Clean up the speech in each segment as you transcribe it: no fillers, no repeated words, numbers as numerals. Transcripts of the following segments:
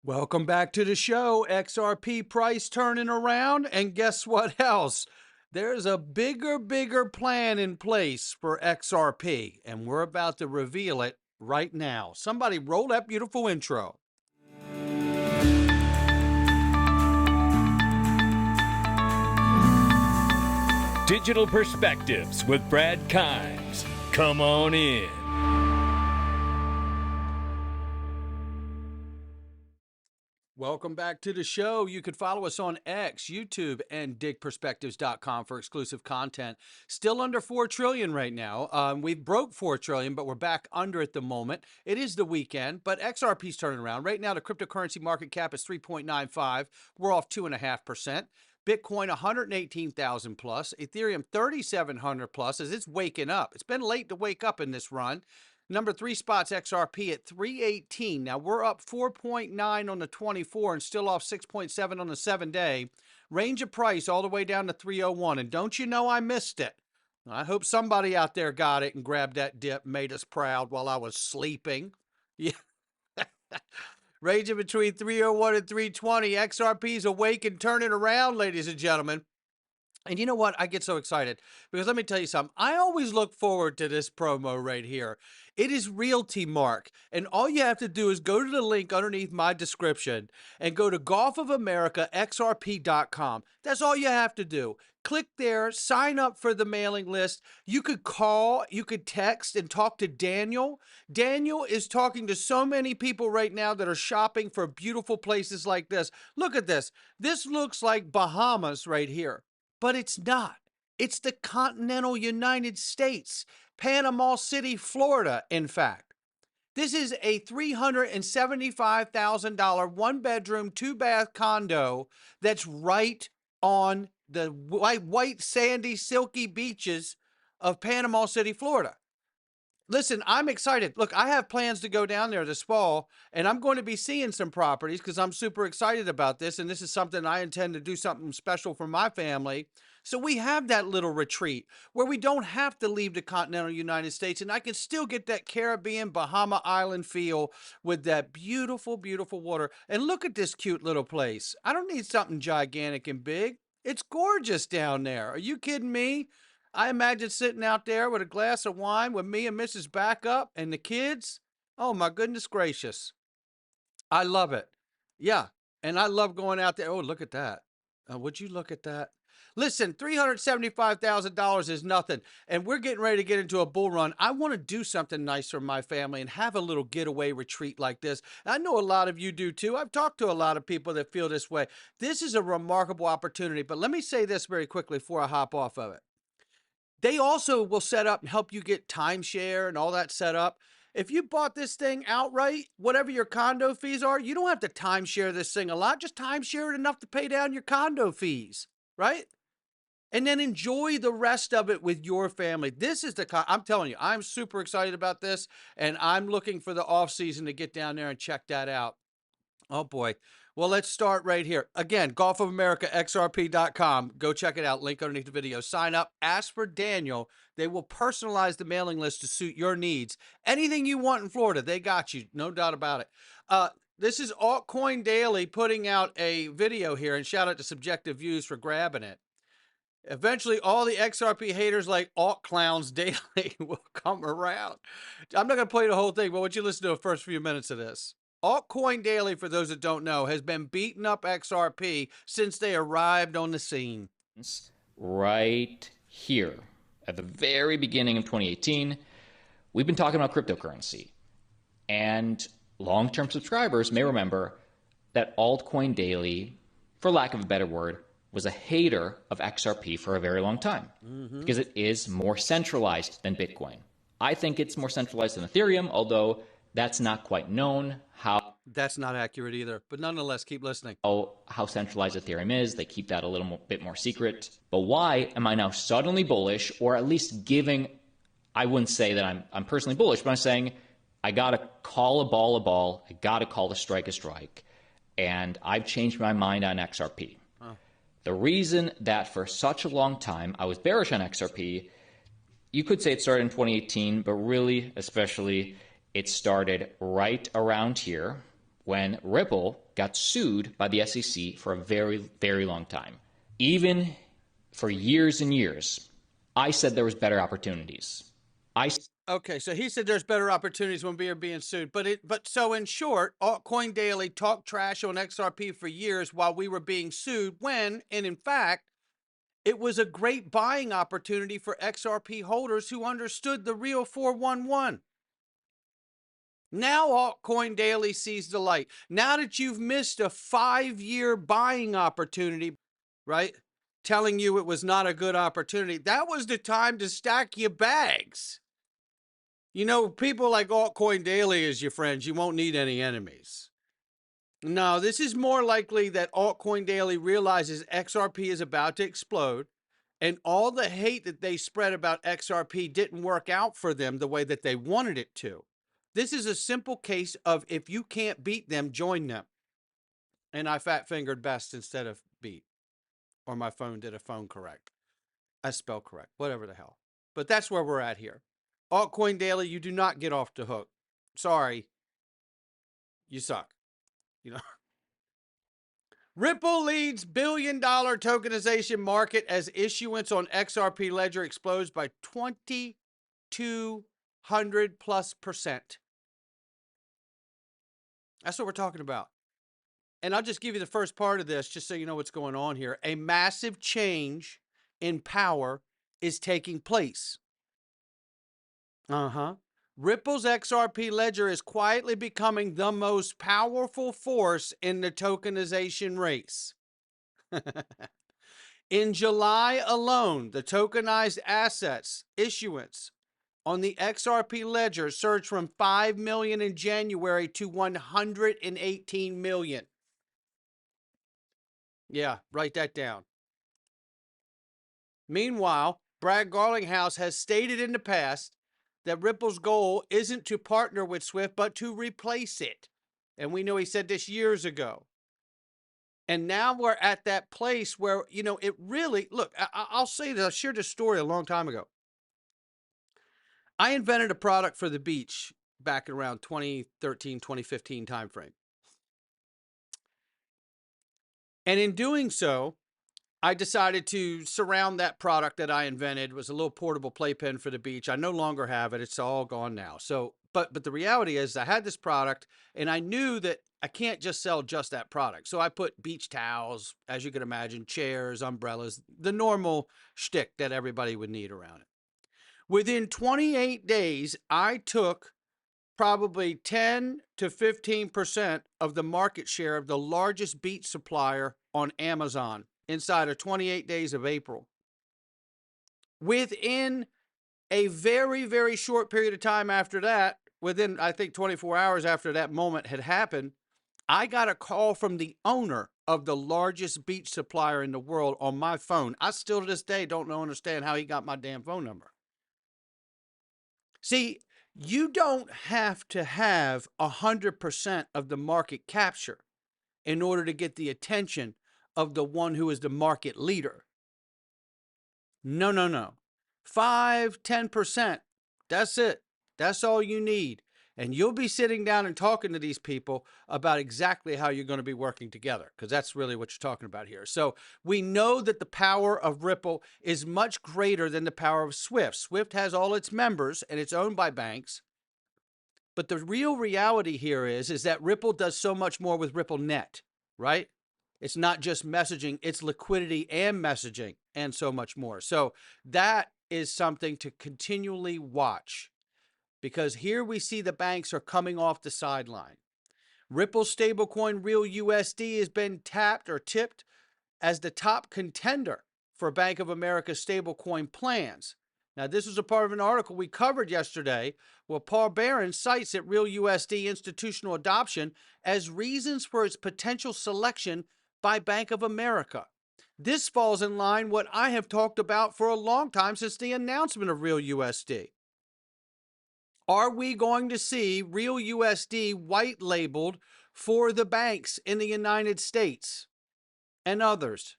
Welcome back to the show. XRP price turning around, and guess what else? There's a bigger plan in place for XRP, and we're about to reveal it right now. Somebody roll that beautiful intro. Digital Perspectives with Brad Kimes. Come on in. Welcome back to the show. You could follow us on X, YouTube, and DigPerspectives.com for exclusive content. Still under 4 trillion right now. We've broke 4 trillion, but we're back under at the moment. It is the weekend, but XRP's turning around. Right now, the cryptocurrency market cap is 3.95. We're off 2.5%. Bitcoin 118,000 plus, Ethereum 3,700 plus as it's waking up. It's been late to wake up in this run. Number 3 spot's XRP at 318. Now we're up 4.9 on the 24 and still off 6.7 on the 7-day. Range of price all the way down to 301. And don't you know I missed it? I hope somebody out there got it and grabbed that dip, made us proud while I was sleeping. Yeah. Ranging between 301 and 320. XRP's awake and turning around, ladies and gentlemen. And you know what? I get so excited because let me tell you something. I always look forward to this promo right here. It is Realty Mark. And all you have to do is go to the link underneath my description and go to golfofamericaxrp.com. That's all you have to do. Click there, sign up for the mailing list. You could call, you could text and talk to Daniel. Daniel is talking to so many people right now that are shopping for beautiful places like this. Look at this. This looks like Bahamas right here. But it's not. It's the continental United States, Panama City, Florida, in fact. This is a $375,000 one-bedroom, two-bath condo that's right on the white, sandy, silky beaches of Panama City, Florida. Listen, I'm excited. Look, I have plans to go down there this fall, and I'm going to be seeing some properties because I'm super excited about this, and this is something I intend to do something special for my family. So we have that little retreat where we don't have to leave the continental United States, and I can still get that Caribbean, Bahama Island feel with that beautiful, beautiful water. And look at this cute little place. I don't need something gigantic and big. It's gorgeous down there. Are you kidding me? I imagine sitting out there with a glass of wine with me and Mrs. Backup and the kids. Oh, my goodness gracious. I love it. Yeah. And I love going out there. Oh, look at that. Would you look at that? Listen, $375,000 is nothing. And we're getting ready to get into a bull run. I want to do something nice for my family and have a little getaway retreat like this. I know a lot of you do too. I've talked to a lot of people that feel this way. This is a remarkable opportunity. But let me say this very quickly before I hop off of it. They also will set up and help you get timeshare and all that set up. If you bought this thing outright, whatever your condo fees are, you don't have to timeshare this thing a lot. Just timeshare it enough to pay down your condo fees, right? And then enjoy the rest of it with your family. This is I'm telling you, I'm super excited about this, and I'm looking for the off season to get down there and check that out. Oh boy. Well, let's start right here. Again, golfofamericaxrp.com. Go check it out. Link underneath the video. Sign up. Ask for Daniel. They will personalize the mailing list to suit your needs. Anything you want in Florida, they got you. No doubt about it. This is Altcoin Daily putting out a video here, and shout out to Subjective Views for grabbing it. Eventually, all the XRP haters like Alt Clowns Daily will come around. I'm not going to play the whole thing, but I want you to listen to the first few minutes of this. Altcoin Daily, for those that don't know, has been beating up XRP since they arrived on the scene. Right here, at the very beginning of 2018, we've been talking about cryptocurrency. And long-term subscribers may remember that Altcoin Daily, for lack of a better word, was a hater of XRP for a very long time because it is more centralized than Bitcoin. I think it's more centralized than Ethereum, although that's not quite known how. That's not accurate either, but nonetheless, keep listening. How centralized Ethereum is. They keep that a little bit more secret. But why am I now suddenly bullish, or at least giving, I wouldn't say that I'm personally bullish, but I'm saying I got to call a ball. I got to call a strike. And I've changed my mind on XRP. The reason that for such a long time I was bearish on XRP, you could say it started in 2018, but really, especially, it started right around here when Ripple got sued by the SEC for a very, very long time. Even for years and years, I said there was better opportunities. Okay, so he said there's better opportunities when we are being sued. But so in short, Altcoin Daily talked trash on XRP for years while we were being sued when, and in fact, it was a great buying opportunity for XRP holders who understood the real 411. Now Altcoin Daily sees the light. Now that you've missed a 5-year buying opportunity, right? Telling you it was not a good opportunity. That was the time to stack your bags. You know, people like Altcoin Daily as your friends, you won't need any enemies. No, this is more likely that Altcoin Daily realizes XRP is about to explode, and all the hate that they spread about XRP didn't work out for them the way that they wanted it to. This is a simple case of if you can't beat them, join them. And I fat-fingered best instead of beat. Or my phone did a phone correct. I spell correct, whatever the hell. But that's where we're at here. Altcoin Daily, you do not get off the hook. Sorry. You suck. You know. Ripple leads billion-dollar tokenization market as issuance on XRP ledger explodes by 2,200+%. That's what we're talking about. And I'll just give you the first part of this just so you know what's going on here. A massive change in power is taking place. Ripple's XRP ledger is quietly becoming the most powerful force in the tokenization race. In July alone, the tokenized assets issuance on the XRP ledger surged from 5 million in January to 118 million. Yeah, write that down. Meanwhile, Brad Garlinghouse has stated in the past that Ripple's goal isn't to partner with Swift, but to replace it. And we know he said this years ago. And now we're at that place where, you know, it really, look, I'll say this, I shared this story a long time ago. I invented a product for the beach back around 2013, 2015 timeframe. And in doing so, I decided to surround that product that I invented. It was a little portable playpen for the beach. I no longer have it. It's all gone now. So, but the reality is I had this product and I knew that I can't just sell just that product. So I put beach towels, as you can imagine, chairs, umbrellas, the normal shtick that everybody would need around it. Within 28 days, I took probably 10 to 15% of the market share of the largest beach supplier on Amazon inside of 28 days of April. Within a very, very short period of time after that, within, I think, 24 hours after that moment had happened, I got a call from the owner of the largest beach supplier in the world on my phone. I still to this day don't understand how he got my damn phone number. See, you don't have to have 100% of the market capture in order to get the attention of the one who is the market leader. No. 5, 10%. That's it. That's all you need. And you'll be sitting down and talking to these people about exactly how you're going to be working together, because that's really what you're talking about here. So we know that the power of Ripple is much greater than the power of Swift. Swift has all its members and it's owned by banks. But the real reality here is that Ripple does so much more with RippleNet, right? It's not just messaging, it's liquidity and messaging and so much more. So that is something to continually watch, because here we see the banks are coming off the sideline. Ripple stablecoin RLUSD has been tapped or tipped as the top contender for Bank of America stablecoin plans. Now, this was a part of an article we covered yesterday where Paul Barron cites that RLUSD institutional adoption as reasons for its potential selection by Bank of America. This falls in line what I have talked about for a long time since the announcement of RLUSD. Are we going to see RLUSD white labeled for the banks in the United States and others?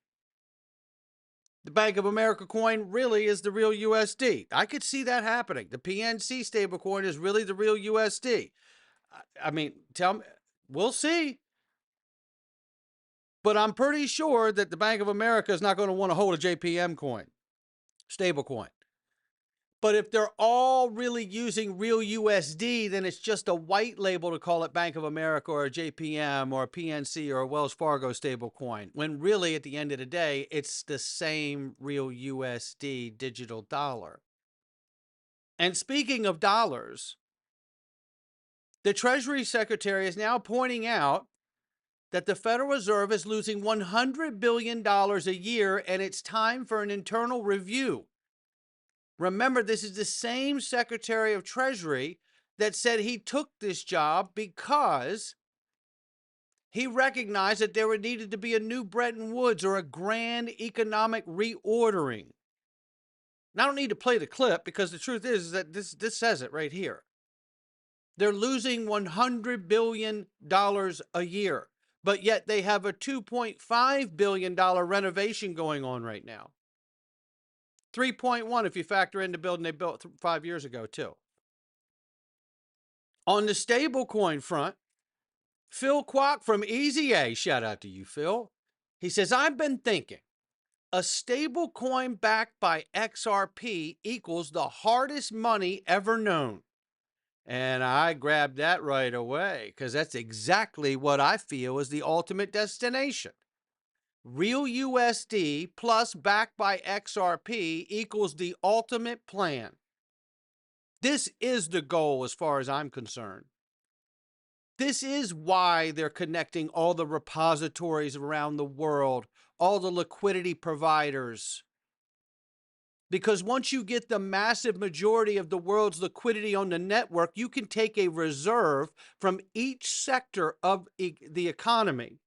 The Bank of America coin really is the RLUSD. I could see that happening. The PNC stablecoin is really the RLUSD. I mean, tell me, We'll see. But I'm pretty sure that the Bank of America is not going to want to hold a JPM coin, stablecoin. But if they're all really using real USD, then it's just a white label to call it Bank of America or a JPM or a PNC or a Wells Fargo stablecoin, when really at the end of the day, it's the same real USD digital dollar. And speaking of dollars, the Treasury Secretary is now pointing out that the Federal Reserve is losing $100 billion a year, and it's time for an internal review. Remember, this is the same Secretary of Treasury that said he took this job because he recognized that there needed to be a new Bretton Woods or a grand economic reordering. Now, I don't need to play the clip because the truth is that this says it right here. They're losing $100 billion a year, but yet they have a $2.5 billion renovation going on right now. 3.1 if you factor in the building they built 5 years ago, too. On the stablecoin front, Phil Kwok from Easy A, shout out to you, Phil. He says, I've been thinking, a stablecoin backed by XRP equals the hardest money ever known. And I grabbed that right away because that's exactly what I feel is the ultimate destination. Real USD plus backed by XRP equals the ultimate plan. This is the goal as far as I'm concerned. This is why they're connecting all the repositories around the world, all the liquidity providers. Because once you get the massive majority of the world's liquidity on the network, you can take a reserve from each sector of the economy.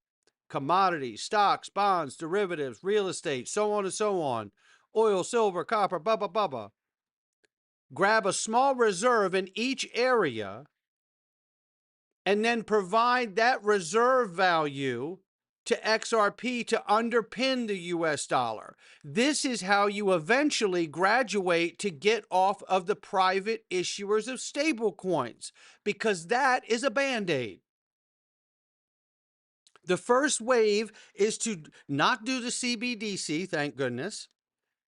Commodities, stocks, bonds, derivatives, real estate, so on and so on. Oil, silver, copper, blah, blah, blah, blah. Grab a small reserve in each area and then provide that reserve value to XRP to underpin the US dollar. This is how you eventually graduate to get off of the private issuers of stablecoins, because that is a band-aid. The first wave is to not do the CBDC, thank goodness,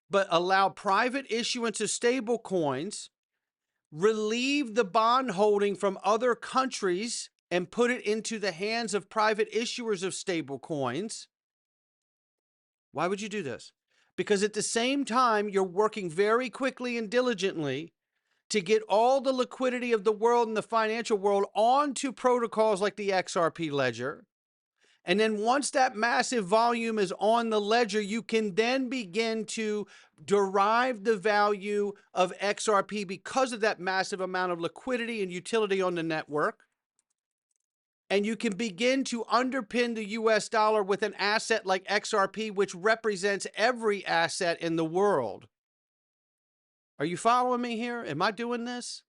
but allow private issuance of stablecoins, relieve the bond holding from other countries and put it into the hands of private issuers of stablecoins. Why would you do this? Because at the same time, you're working very quickly and diligently to get all the liquidity of the world and the financial world onto protocols like the XRP ledger. And then once that massive volume is on the ledger, you can then begin to derive the value of XRP because of that massive amount of liquidity and utility on the network. And you can begin to underpin the US dollar with an asset like XRP, which represents every asset in the world. Are you following me here? Am I doing this?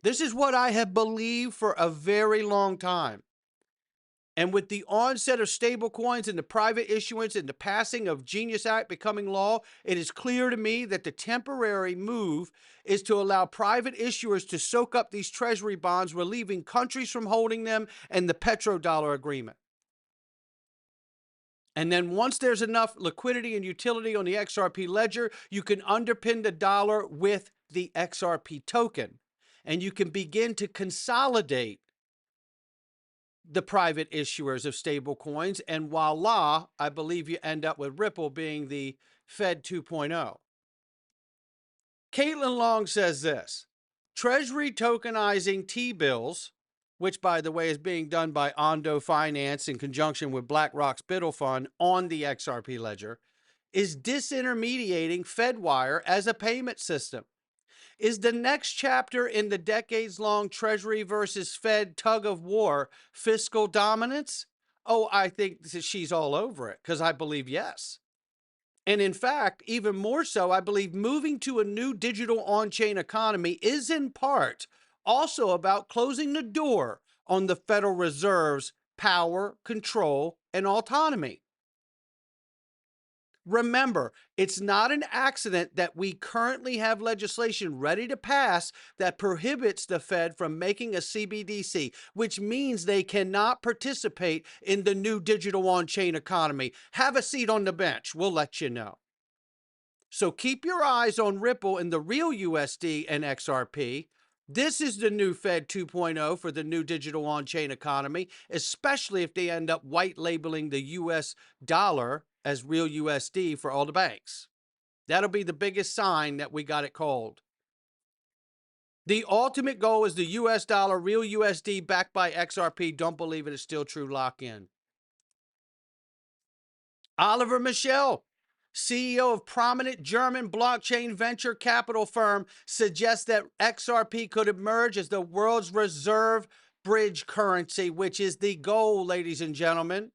This is what I have believed for a very long time. And with the onset of stablecoins and the private issuance and the passing of Genius Act becoming law, it is clear to me that the temporary move is to allow private issuers to soak up these treasury bonds, relieving countries from holding them, and the petrodollar agreement. And then once there's enough liquidity and utility on the XRP ledger, you can underpin the dollar with the XRP token. And you can begin to consolidate the private issuers of stablecoins, and voila, I believe you end up with Ripple being the Fed 2.0. Caitlin Long says this: Treasury tokenizing T-bills, which by the way is being done by Ondo Finance in conjunction with BlackRock's Biddle Fund on the XRP ledger, is disintermediating FedWire as a payment system. Is the next chapter in the decades-long Treasury versus Fed tug of war fiscal dominance? Oh, I think she's all over it, because I believe yes. And in fact, even more so, I believe moving to a new digital on-chain economy is in part also about closing the door on the Federal Reserve's power, control, and autonomy. Remember, it's not an accident that we currently have legislation ready to pass that prohibits the Fed from making a CBDC, which means they cannot participate in the new digital on-chain economy. Have a seat on the bench. We'll let you know. So keep your eyes on Ripple and the real USD and XRP. This is the new Fed 2.0 for the new digital on-chain economy, especially if they end up white labeling the US dollar as real USD for all the banks. That'll be the biggest sign that we got it called. The ultimate goal is the US dollar, real USD backed by XRP. Don't believe it is still true. Lock in. Oliver Michel, CEO of prominent German blockchain venture capital firm, suggests that XRP could emerge as the world's reserve bridge currency, which is the goal, ladies and gentlemen.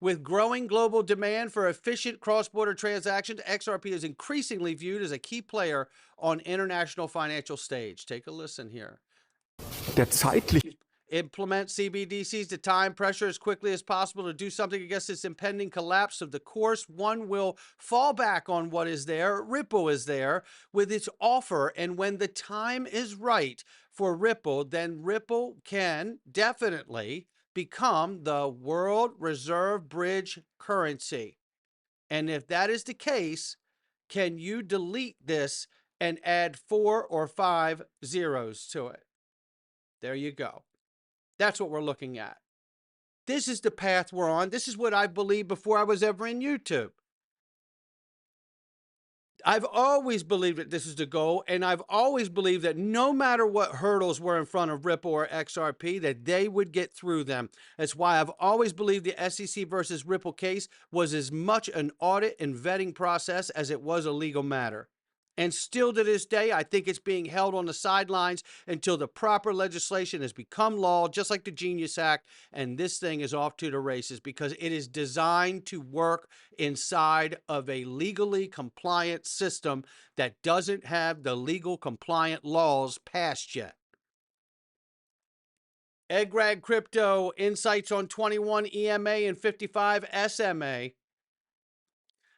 With growing global demand for efficient cross-border transactions, XRP is increasingly viewed as a key player on international financial stage. Take a listen here. Implement CBDCs to time pressure as quickly as possible to do something against this impending collapse of the course. One will fall back on what is there. Ripple is there with its offer. And when the time is right for Ripple, then Ripple can definitely become the world reserve bridge currency. And if that is the case, can you delete this and add 4 or 5 zeros to it? There you go. That's what we're looking at. This is the path we're on. This is what I believed before I was ever in YouTube. I've always believed that this is the goal, and I've always believed that no matter what hurdles were in front of Ripple or XRP, that they would get through them. That's why I've always believed the SEC versus Ripple case was as much an audit and vetting process as it was a legal matter. And still to this day, I think it's being held on the sidelines until the proper legislation has become law, just like the Genius Act, and this thing is off to the races because it is designed to work inside of a legally compliant system that doesn't have the legal compliant laws passed yet. Egrag Crypto, insights on 21 EMA and 55 SMA.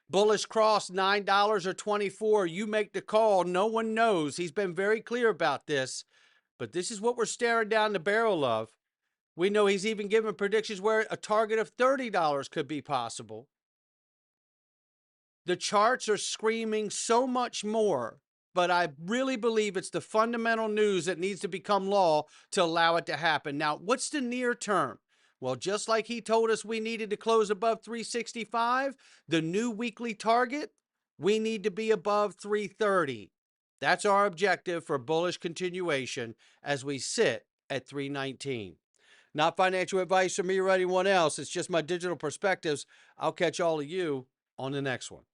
Bullish cross, $9 or 24. You make the call. No one knows. He's been very clear about this, but this is what we're staring down the barrel of. We know he's even given predictions where a target of $30 could be possible. The charts are screaming so much more, but I really believe it's the fundamental news that needs to become law to allow it to happen. Now, what's the near term? Well, just like he told us we needed to close above 365, the new weekly target, we need to be above 330. That's our objective for bullish continuation as we sit at 319. Not financial advice from me or anyone else. It's just my digital perspectives. I'll catch all of you on the next one.